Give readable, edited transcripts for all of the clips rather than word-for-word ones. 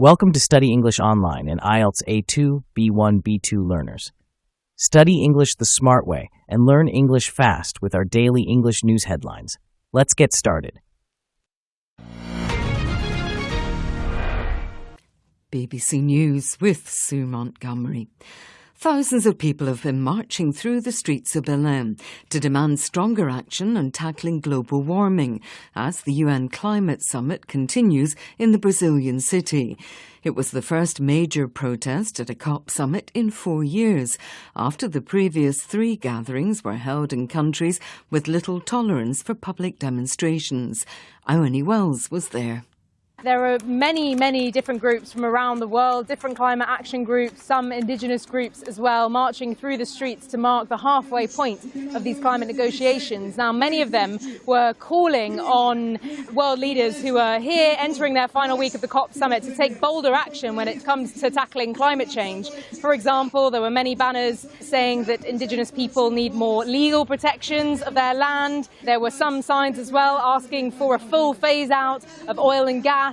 Welcome to Study English Online and IELTS A2, B1, B2 learners. Study English the smart way and learn English fast with our daily English news headlines. Let's get started. BBC News with Sue Montgomery. Thousands of people have been marching through the streets of Berlin to demand stronger action on tackling global warming as the UN Climate Summit continues in the Brazilian city. It was the first major protest at a COP summit in 4 years, after the previous 3 gatherings were held in countries with little tolerance for public demonstrations. Ione Wells was there. There are many different groups from around the world, different climate action groups, some indigenous groups as well, marching through the streets to mark the halfway point of these climate negotiations. Now, many of them were calling on world leaders who are here entering their final week of the COP summit to take bolder action when it comes to tackling climate change. For example, there were many banners saying that indigenous people need more legal protections of their land. There were some signs as well asking for a full phase out of oil and gas.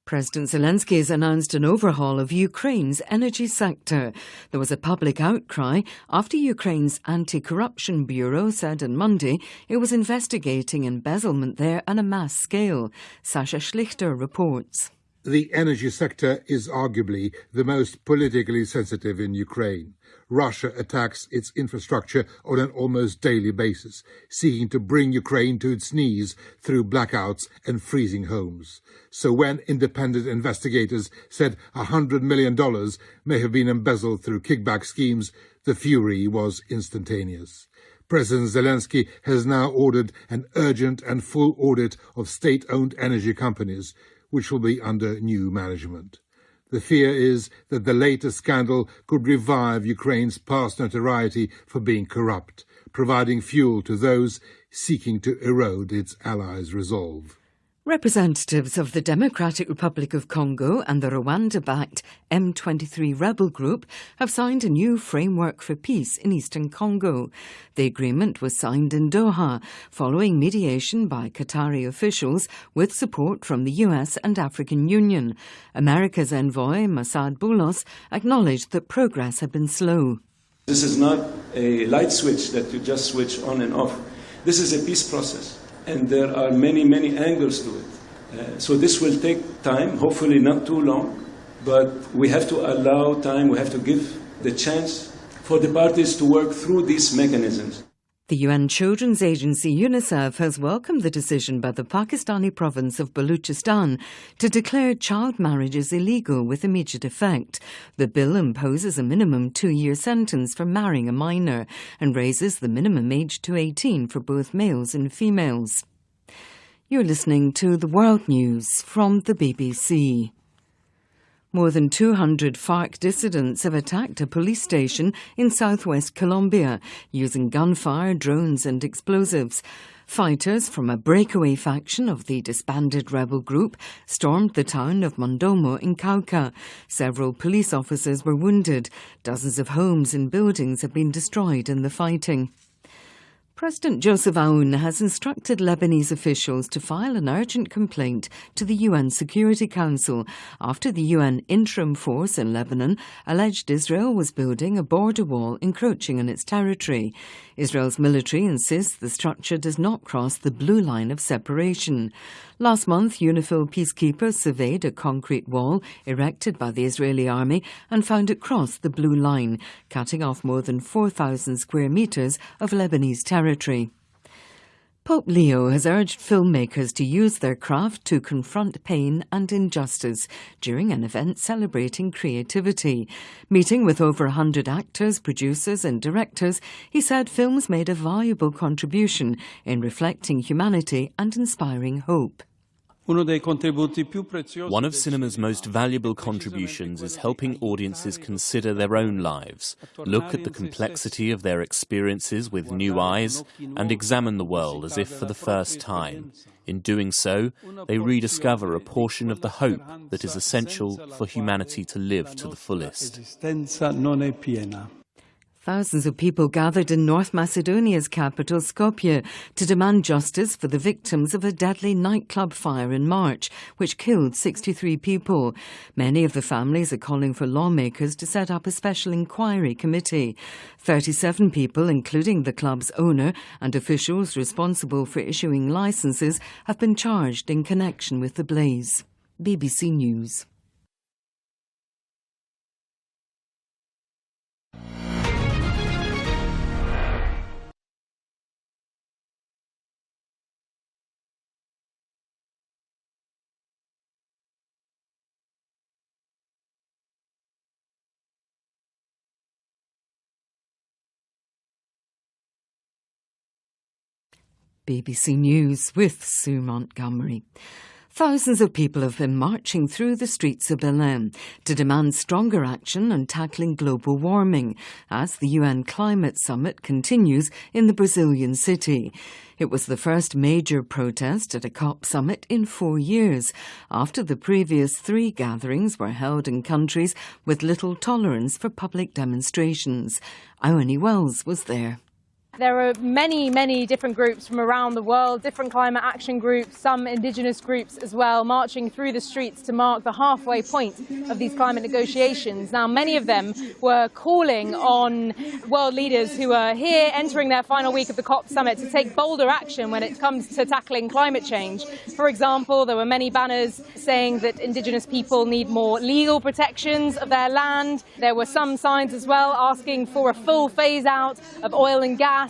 President Zelensky has announced an overhaul of Ukraine's energy sector. There was a public outcry after Ukraine's anti-corruption bureau said on Monday it was investigating embezzlement there on a mass scale. Sasha Schlichter reports. The energy sector is arguably the most politically sensitive in Ukraine. Russia attacks its infrastructure on an almost daily basis, seeking to bring Ukraine to its knees through blackouts and freezing homes. So when independent investigators said $100 million may have been embezzled through kickback schemes, the fury was instantaneous. President Zelensky has now ordered an urgent and full audit of state-owned energy companies, which will be under new management. The fear is that the latest scandal could revive Ukraine's past notoriety for being corrupt, providing fuel to those seeking to erode its allies' resolve. Representatives of the Democratic Republic of Congo and the Rwanda-backed M23 rebel group have signed a new framework for peace in eastern Congo. The agreement was signed in Doha, following mediation by Qatari officials with support from the US and African Union. America's envoy, Massad Boulos, acknowledged that progress had been slow. This is not a light switch that you just switch on and off. This is a peace process. And there are many angles to it. So this will take time, hopefully not too long, but we have to allow time, we have to give the chance for the parties to work through these mechanisms. The UN Children's Agency UNICEF has welcomed the decision by the Pakistani province of Baluchistan to declare child marriages illegal with immediate effect. The bill imposes a minimum 2-year sentence for marrying a minor and raises the minimum age to 18 for both males and females. You're listening to the World News from the BBC. More than 200 FARC dissidents have attacked a police station in southwest Colombia using gunfire, drones and explosives. Fighters from a breakaway faction of the disbanded rebel group stormed the town of Mondomo in Cauca. Several police officers were wounded. Dozens of homes and buildings have been destroyed in the fighting. President Joseph Aoun has instructed Lebanese officials to file an urgent complaint to the UN Security Council after the UN interim force in Lebanon alleged Israel was building a border wall encroaching on its territory. Israel's military insists the structure does not cross the blue line of separation. Last month, UNIFIL peacekeepers surveyed a concrete wall erected by the Israeli army and found it crossed the blue line, cutting off more than 4,000 square metres of Lebanese territory. Pope Leo has urged filmmakers to use their craft to confront pain and injustice during an event celebrating creativity. Meeting with over 100 actors, producers and directors, he said films made a valuable contribution in reflecting humanity and inspiring hope. One of cinema's most valuable contributions is helping audiences consider their own lives, look at the complexity of their experiences with new eyes, and examine the world as if for the first time. In doing so, they rediscover a portion of the hope that is essential for humanity to live to the fullest. Thousands of people gathered in North Macedonia's capital, Skopje, to demand justice for the victims of a deadly nightclub fire in March, which killed 63 people. Many of the families are calling for lawmakers to set up a special inquiry committee. 37 people, including the club's owner and officials responsible for issuing licences, have been charged in connection with the blaze. BBC News. BBC News with Sue Montgomery. Thousands of people have been marching through the streets of Berlin to demand stronger action on tackling global warming as the UN Climate Summit continues in the Brazilian city. It was the first major protest at a COP summit in 4 years, after the previous 3 gatherings were held in countries with little tolerance for public demonstrations. Ione Wells was there. There are many, many different groups from around the world, different climate action groups, some indigenous groups as well, marching through the streets to mark the halfway point of these climate negotiations. Now, many of them were calling on world leaders who are here entering their final week of the COP summit to take bolder action when it comes to tackling climate change. For example, there were many banners saying that indigenous people need more legal protections of their land. There were some signs as well asking for a full phase out of oil and gas.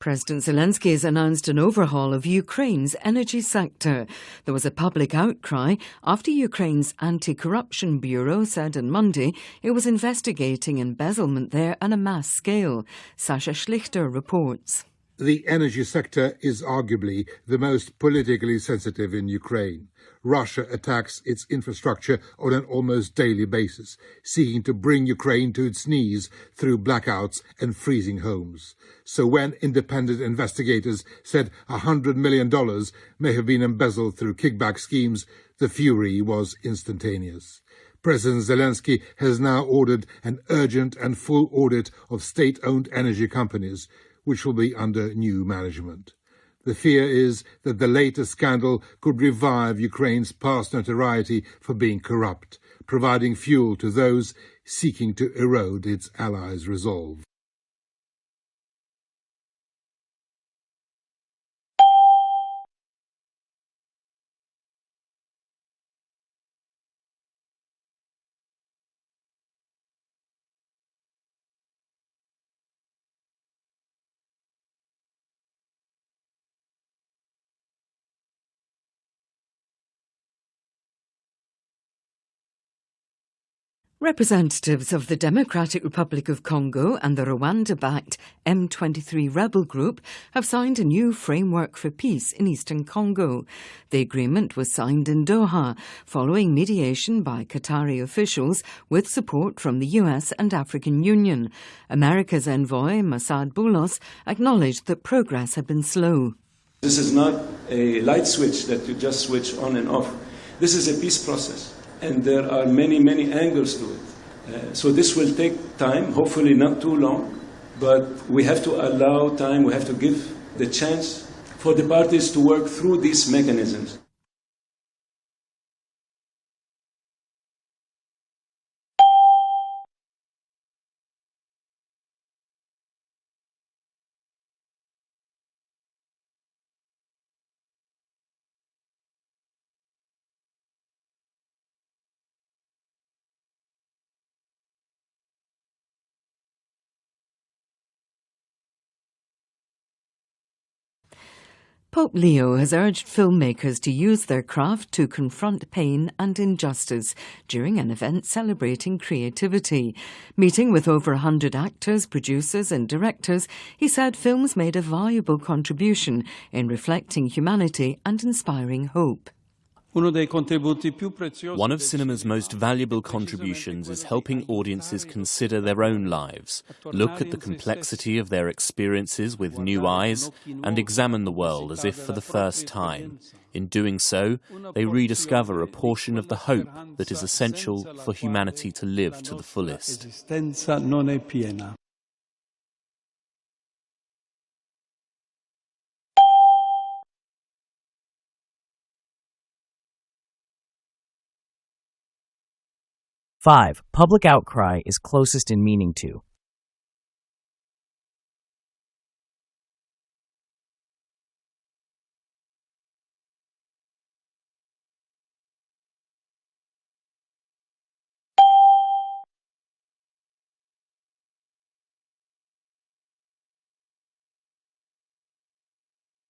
President Zelensky has announced an overhaul of Ukraine's energy sector. There was a public outcry after Ukraine's Anti-Corruption Bureau said on Monday it was investigating embezzlement there on a mass scale. Sasha Schlichter reports. The energy sector is arguably the most politically sensitive in Ukraine. Russia attacks its infrastructure on an almost daily basis, seeking to bring Ukraine to its knees through blackouts and freezing homes. So when independent investigators said $100 million may have been embezzled through kickback schemes, the fury was instantaneous. President Zelensky has now ordered an urgent and full audit of state-owned energy companies, which will be under new management. The fear is that the latest scandal could revive Ukraine's past notoriety for being corrupt, providing fuel to those seeking to erode its allies' resolve. Representatives of the Democratic Republic of Congo and the Rwanda-backed M23 rebel group have signed a new framework for peace in eastern Congo. The agreement was signed in Doha, following mediation by Qatari officials with support from the US and African Union. America's envoy, Massad Boulos, acknowledged that progress had been slow. This is not a light switch that you just switch on and off. This is a peace process. And there are many, many angles to it. So this will take time, hopefully not too long, but we have to allow time, we have to give the chance for the parties to work through these mechanisms. Pope Leo has urged filmmakers to use their craft to confront pain and injustice during an event celebrating creativity. Meeting with over 100 actors, producers and directors, he said films made a valuable contribution in reflecting humanity and inspiring hope. One of cinema's most valuable contributions is helping audiences consider their own lives, look at the complexity of their experiences with new eyes, and examine the world as if for the first time. In doing so, they rediscover a portion of the hope that is essential for humanity to live to the fullest. 5. Public outcry is closest in meaning to.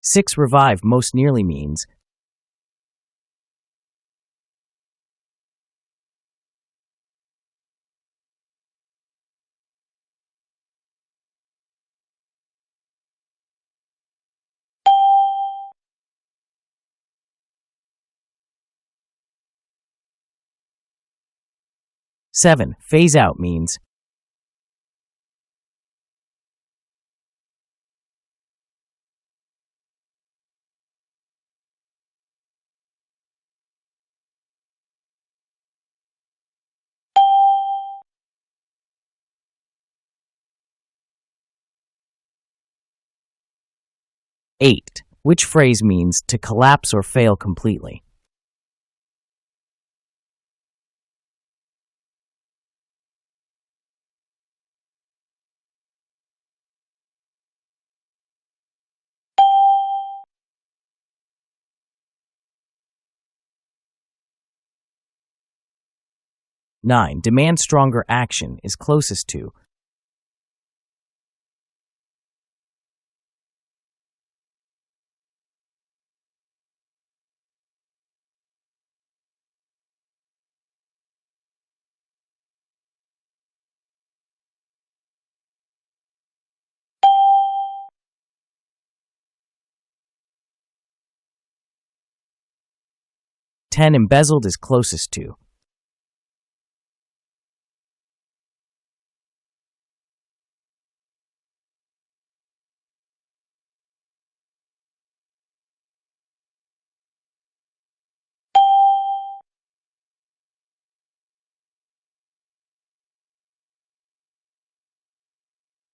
Six. Revive most nearly means. Seven. Phase out means. Eight. Which phrase means to collapse or fail completely. Nine. Demand stronger action is closest to. Ten. Embezzled is closest to.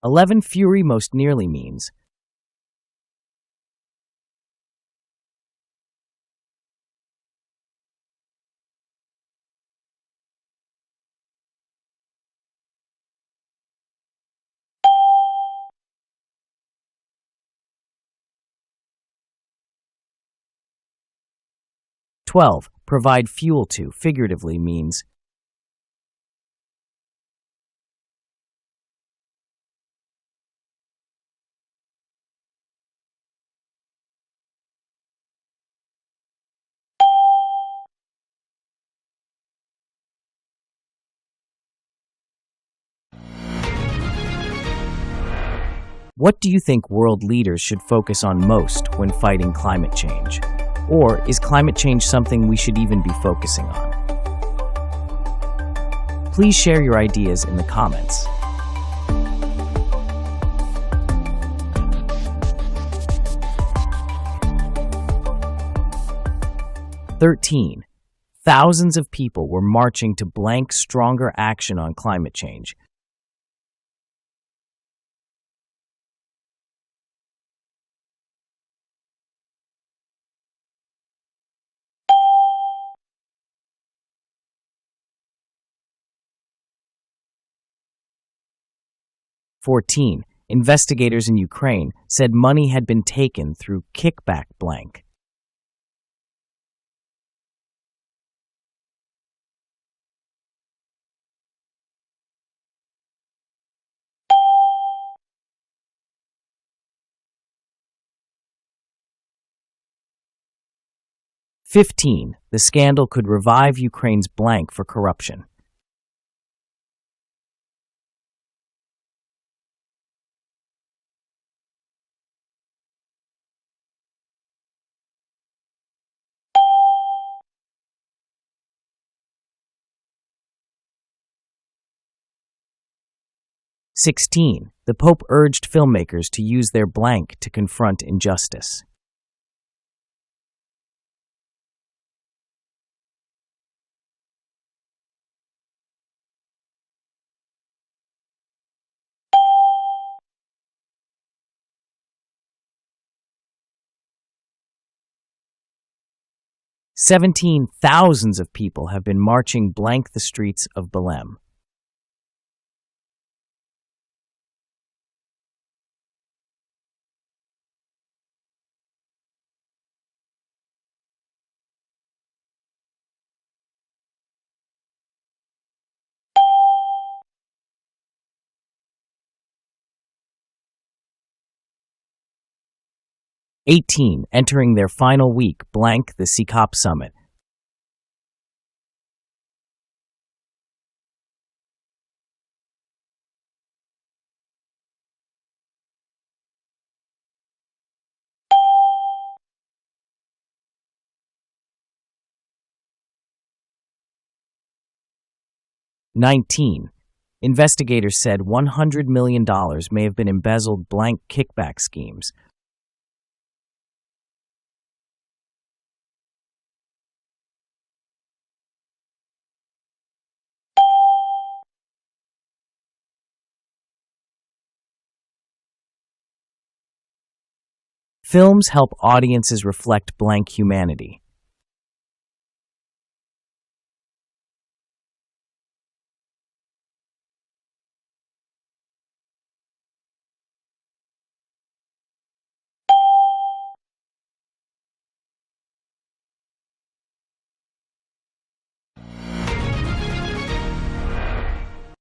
11. Fury most nearly means. "12. Provide fuel to figuratively means. What do you think world leaders should focus on most when fighting climate change? Or is climate change something we should even be focusing on? Please share your ideas in the comments. 13. Thousands of people were marching to blank stronger action on climate change. "14. Investigators in Ukraine said money had been taken through kickback blank. 15. The scandal could revive Ukraine's blank for corruption. (16) The Pope urged filmmakers to use their blank to confront injustice. Thousands of people have been marching blank the streets of Belém. Entering their final week blank the CCOP summit. Investigators said $100 million may have been embezzled blank kickback schemes. Films help audiences reflect blank humanity.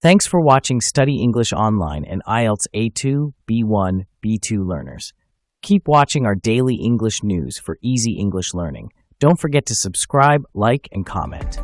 Thanks for watching Study English Online and IELTS A2, B1, B2 learners. Keep watching our daily English news for easy English learning. Don't forget to subscribe, like, and comment.